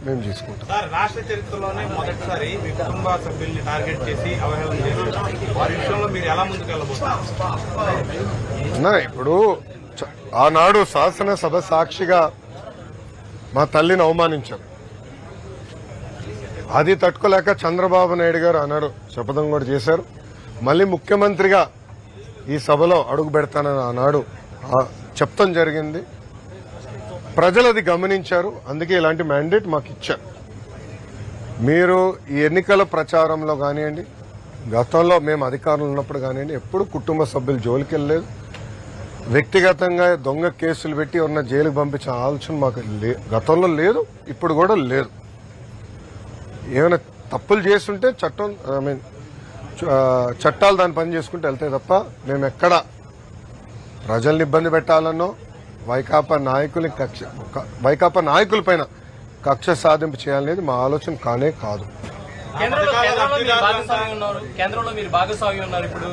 మేము తీసుకుంటాం. రాష్ట్ర చరిత్రలోనే మొదటిసారి మీ కుటుంబ సభ్యుల్ని టార్గెట్ చేసి అవహేళన చేశారు. వారి విషయంలో మీరు ఎలా ముందుకు వెళ్ళబోతున్నారు? ఇప్పుడు ఆనాడు శాసనసభ సాక్షిగా మా తల్లిని అవమానించారు. అది తట్టుకోలేక చంద్రబాబు నాయుడు గారు ఆనాడు శపథం కూడా చేశారు. మళ్ళీ ముఖ్యమంత్రిగా ఈ సభలో అడుగు పెడతానని ఆనాడు చెప్తాం జరిగింది. ప్రజలు అది గమనించారు. అందుకే ఇలాంటి మ్యాండేట్ మాకు ఇచ్చారు. మీరు ఈ ఎన్నికల ప్రచారంలో కానివ్వండి, గతంలో మేము అధికారంలో ఉన్నప్పుడు కానివ్వండి, ఎప్పుడు కుటుంబ సభ్యులు జోలికి వెళ్ళలేదు. వ్యక్తిగతంగా దొంగ కేసులు పెట్టి ఉన్న జైలుకు పంపించిన ఆలోచన మాకు గతంలో లేదు, ఇప్పుడు కూడా లేదు. ఏమైనా తప్పులు చేస్తుంటే చట్టాలు దాని పని చేసుకుంటూ వెళ్తాయి తప్ప మేము ఎక్కడ ప్రజల్ని ఇబ్బంది పెట్టాలనో వైకాపా నాయకులపైన కక్ష సాధింపు చేయాలనేది మా ఆలోచన కానే కాదు. కేంద్రంలో మీరు భాగస్వామి ఉన్నారు ఇప్పుడు